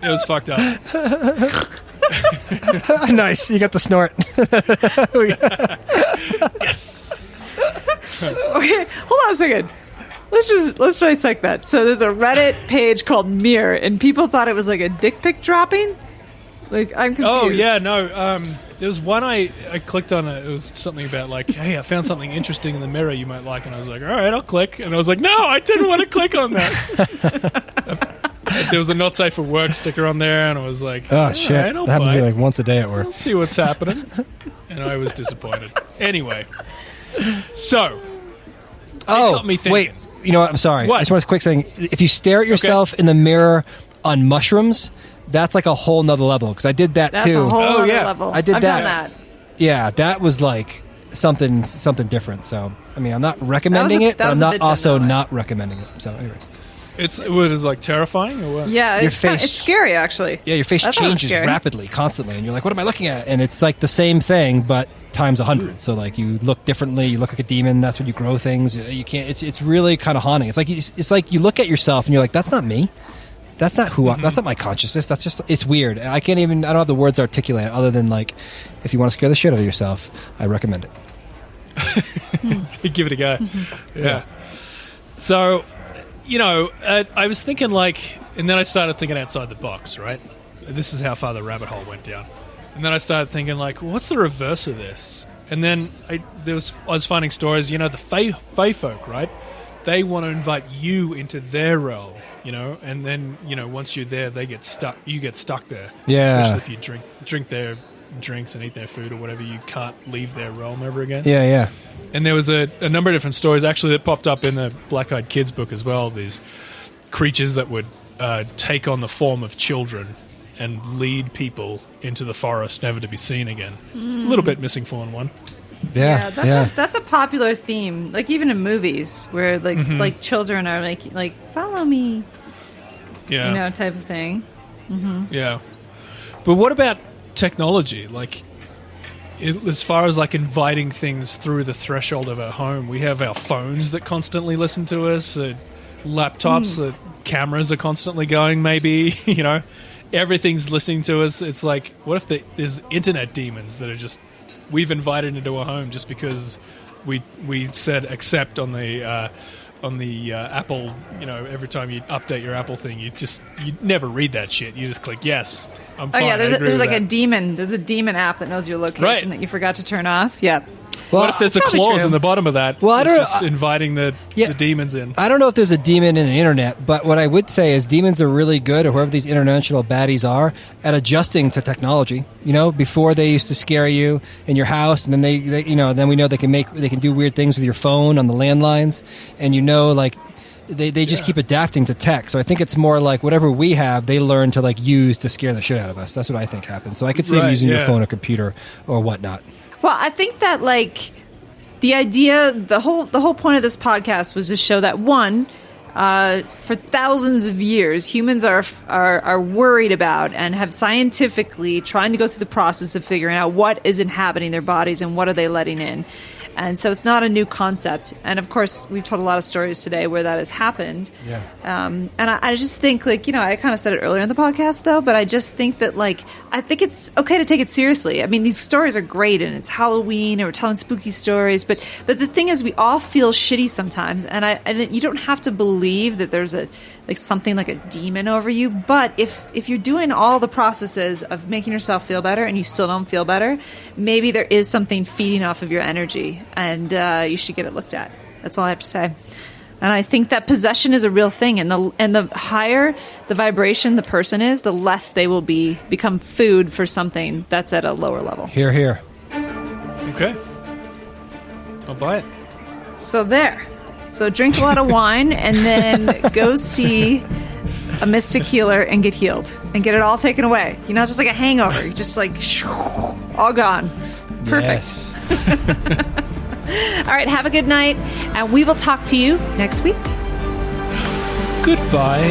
It was fucked up. Nice. You got the snort. Yes. Okay, hold on a second. Let's dissect that. So there's a Reddit page called Mirror, and people thought it was like a dick pic dropping. Like, I'm confused. Oh yeah, no. There was one I clicked on. It was something about like, hey, I found something interesting in the mirror you might like, and I was like, all right, I'll click. And I was like, no, I didn't want to click on that. There was a not safe for work sticker on there, and I was like, oh shit, right, that happens to me like once a day at work. I'll see what's happening. And I was disappointed. Anyway, so got me thinking. Wait, you know what? I'm sorry. What? I just want a quick thing. If you stare at yourself in the mirror on mushrooms, that's like a whole nother level, because I did that That's too. a whole other yeah. level. I did I've that. done that. Yeah, that was like something different. So, I mean, I'm not recommending it, but I'm not also not recommending it. So, anyways. It was like terrifying or what? Yeah, Your face- it's scary, actually. Yeah, your face I thought it was changes scary. rapidly, constantly, and you're like, what am I looking at? And it's like the same thing, but times 100. So, like, you look differently, you look like a demon, that's when you grow things. You can't, it's really kind of haunting. It's like you look at yourself and you're like, that's not me. That's not who that's not my consciousness. That's just, it's weird. I don't have the words to articulate it other than, like, if you want to scare the shit out of yourself, I recommend it. Give it a go. Yeah. So, you know, I was thinking like, and then I started thinking outside the box, right? This is how far the rabbit hole went down. And then I started thinking like, what's the reverse of this? And then I was finding stories, you know, the Fae folk, right? They want to invite you into their realm, you know, and then, you know, once you're there, they get stuck. You get stuck there. Yeah. Especially if you drink their drinks and eat their food or whatever, you can't leave their realm ever again. Yeah, yeah. And there was a number of different stories actually that popped up in the Black Eyed Kids book as well. These creatures that would take on the form of children and lead people into the forest, never to be seen again. A little bit Missing Fallen one. Yeah, that's a popular theme, like even in movies where like children are like follow me, Yeah, you know, type of thing. yeah. But what about technology? Like, as far as like inviting things through the threshold of our home, we have our phones that constantly listen to us, laptops, cameras are constantly going. Maybe you know, everything's listening to us. It's like, what if there's internet demons that are just we've invited into our home just because we said accept on the Apple, you know, every time you update your Apple thing, you never read that shit. You just click yes. I'm fine. Oh yeah, there's like that. a demon. There's a demon app that knows your location that you forgot to turn off. Yeah. Well, what if there's a probably clause true. in the bottom of that? Well, I don't know. Just inviting the demons in. I don't know if there's a demon in the internet, but what I would say is demons are really good, or whoever these international baddies are, at adjusting to technology. You know, before they used to scare you in your house, and then they you know, then we know they can do weird things with your phone on the landlines, and you know, like they just keep adapting to tech. So I think it's more like whatever we have, they learn to like use to scare the shit out of us. That's what I think happens. So I could see them using your phone or computer or whatnot. Well, I think that like the idea, the whole point of this podcast was to show that one, for thousands of years, humans are worried about and have scientifically trying to go through the process of figuring out what is inhabiting their bodies and what are they letting in. And so it's not a new concept. And of course, we've told a lot of stories today where that has happened. Yeah. And I just think, like, you know, I kind of said it earlier in the podcast, though, but I just think that, like, I think it's okay to take it seriously. I mean, these stories are great, and it's Halloween, and we're telling spooky stories. But the thing is, we all feel shitty sometimes, and you don't have to believe that there's something like a demon over you. But if you're doing all the processes of making yourself feel better and you still don't feel better, maybe there is something feeding off of your energy. And you should get it looked at. That's all I have to say. And I think that possession is a real thing. And the higher the vibration the person is, the less they will become food for something that's at a lower level. Hear, hear. Okay. I'll buy it. So there. So drink a lot of wine and then go see a mystic healer and get healed. And get it all taken away. You know, it's just like a hangover. You're just like, all gone. Perfect. Yes. All right, have a good night, and we will talk to you next week. Goodbye.